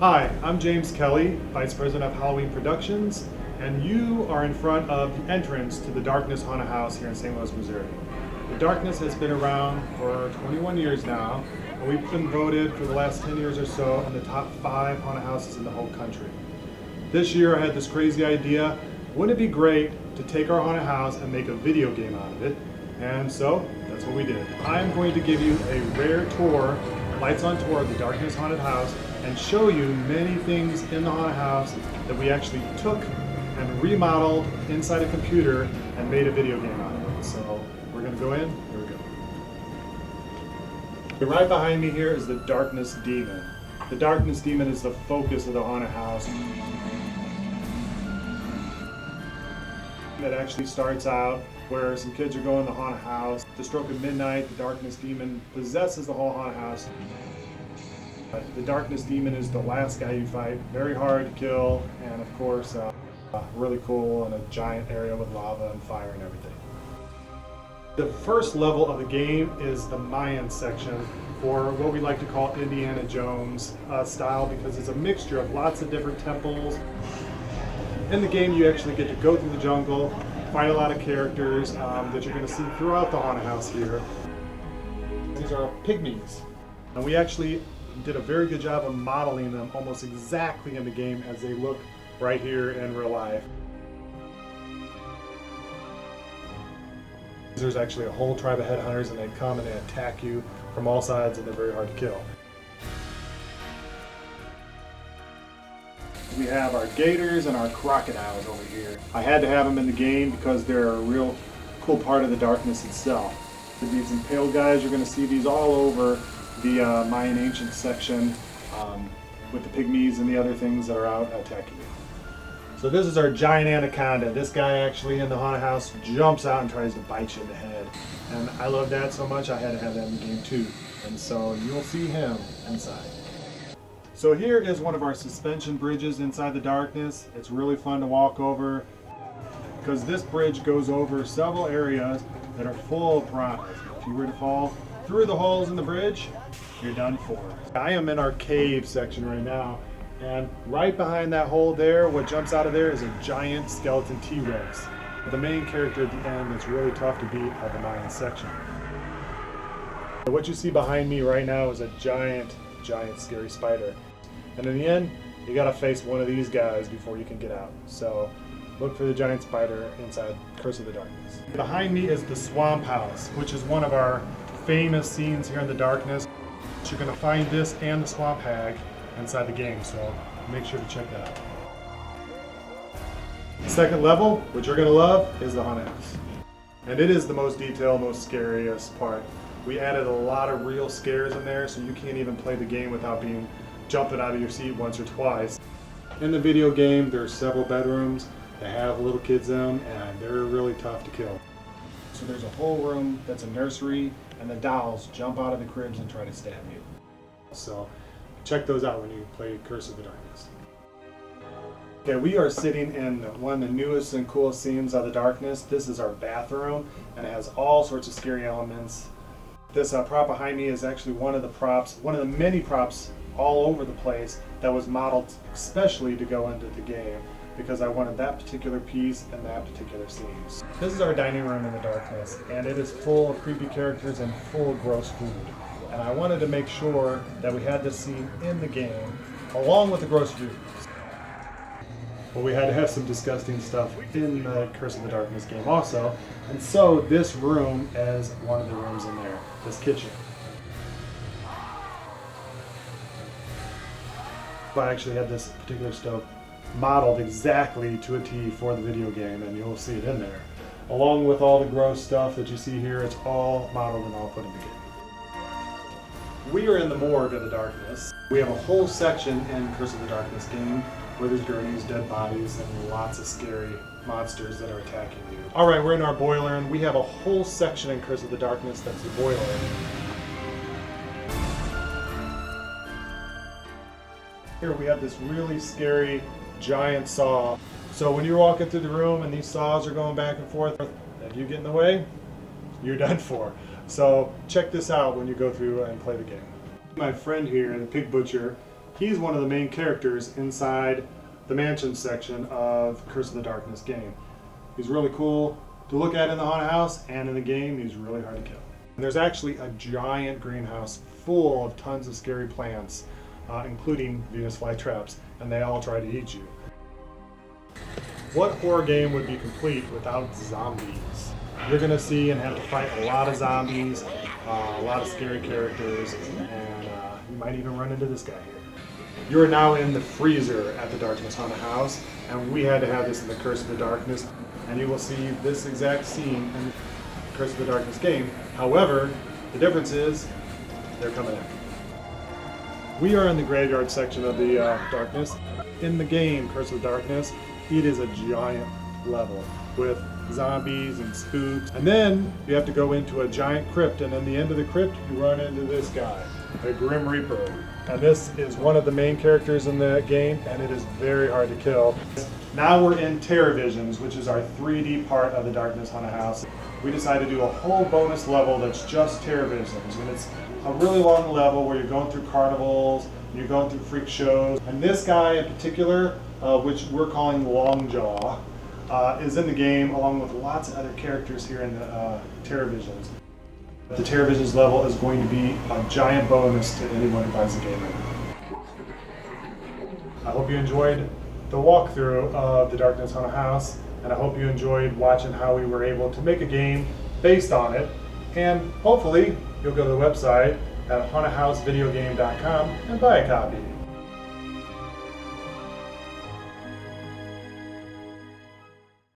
Hi, I'm James Kelly, Vice President of Halloween Productions, and you are in front of the entrance to the Darkness Haunted House here in St. Louis, Missouri. The Darkness has been around for 21 years now, and we've been voted for the last 10 years or so in the top 5 haunted houses in the whole country. This year I had this crazy idea, wouldn't it be great to take our haunted house and make a video game out of it? And so, that's what we did. I'm going to give you a rare tour, lights on tour of the Darkness Haunted House, and show you many things in the haunted house that we actually took and remodeled inside a computer and made a video game out of it. So we're gonna go in, here we go. Right behind me here is the Darkness Demon. The Darkness Demon is the focus of the haunted house. It actually starts out where some kids are going to the haunted house. The stroke of midnight, the Darkness Demon possesses the whole haunted house. The Darkness Demon is the last guy you fight, very hard to kill, and of course, really cool in a giant area with lava and fire and everything. The first level of the game is the Mayan section, or what we like to call Indiana Jones style, because it's a mixture of lots of different temples. In the game, you actually get to go through the jungle, fight a lot of characters that you're going to see throughout the haunted house here. These are pygmies, and we actually did a very good job of modeling them almost exactly in the game as they look right here in real life. There's actually a whole tribe of headhunters, and they come and they attack you from all sides, and they're very hard to kill. We have our gators and our crocodiles over here. I had to have them in the game because they're a real cool part of the Darkness itself. These impaled guys, you're going to see these all over the Mayan ancient section with the pygmies and the other things that are out attacking you. So this is our giant anaconda. This guy actually in the haunted house jumps out and tries to bite you in the head. And I love that so much I had to have that in the game too. And so you'll see him inside. So here is one of our suspension bridges inside the Darkness. It's really fun to walk over because this bridge goes over several areas that are full of piranhas. If you were to fall through the holes in the bridge, you're done for. I am in our cave section right now, and right behind that hole there, what jumps out of there is a giant skeleton T-Rex. The main character at the end that's really tough to beat of the Mayan section. What you see behind me right now is a giant scary spider. And in the end, you gotta face one of these guys before you can get out. So look for the giant spider inside Curse of the Darkness. Behind me is the Swamp House, which is one of our famous scenes here in the Darkness. You're gonna find this and the Swamp Hag inside the game, so make sure to check that out. The second level, which you're gonna love, is the haunted house. And it is the most detailed, most scariest part. We added a lot of real scares in there, so you can't even play the game without jumping out of your seat once or twice. In the video game, there's several bedrooms that have little kids in them, and they're really tough to kill. So there's a whole room that's a nursery, and the dolls jump out of the cribs and try to stab you. So check those out when you play Curse of the Darkness. Okay, we are sitting in one of the newest and coolest scenes of the Darkness. This is our bathroom, and it has all sorts of scary elements. This prop behind me is actually one of the many props all over the place that was modeled especially to go into the game because I wanted that particular piece and that particular scene. This is our dining room in the Darkness, and it is full of creepy characters and full of gross food. And I wanted to make sure that we had this scene in the game along with the gross food. But we had to have some disgusting stuff in the Curse of the Darkness game also. And so this room is one of the rooms in there, this kitchen. I actually had this particular stove modeled exactly to a T for the video game, and you'll see it in there. Along with all the gross stuff that you see here, it's all modeled and all put in the game. We are in the morgue of the Darkness. We have a whole section in Curse of the Darkness game where there's gurneys, dead bodies, and lots of scary monsters that are attacking you. Alright, we're in our boiler, and we have a whole section in Curse of the Darkness that's the boiler. Here we have this really scary giant saw. So when you're walking through the room and these saws are going back and forth, if you get in the way, you're done for. So check this out when you go through and play the game. My friend here, the pig butcher, He's one of the main characters inside the mansion section of Curse of the Darkness game. He's really cool to look at in the haunted house, and in the game he's really hard to kill. And there's actually a giant greenhouse full of tons of scary plants, including Venus flytraps, and they all try to eat you. What horror game would be complete without zombies? You're going to see and have to fight a lot of zombies, a lot of scary characters, and you might even run into this guy here. You are now in the freezer at the Darkness Haunted House, and we had to have this in the Curse of the Darkness, and you will see this exact scene in the Curse of the Darkness game. However, the difference is they're coming after you. We are in the graveyard section of the Darkness. In the game Curse of the Darkness, it is a giant level with zombies and spooks. And then you have to go into a giant crypt, and in the end of the crypt you run into this guy, a Grim Reaper. And this is one of the main characters in the game, and it is very hard to kill. Now we're in Terror Visions, which is our 3D part of the Darkness Haunted House. We decided to do a whole bonus level that's just Terror Visions, and it's a really long level where you're going through carnivals, and you're going through freak shows. And this guy in particular, which we're calling Longjaw, is in the game along with lots of other characters here in the Terror Visions. The Terror Visions level is going to be a giant bonus to anyone who buys the game. I hope you enjoyed the walkthrough of the Darkness Haunted House, and I hope you enjoyed watching how we were able to make a game based on it. And hopefully you'll go to the website at hauntedhousevideogame.com and buy a copy.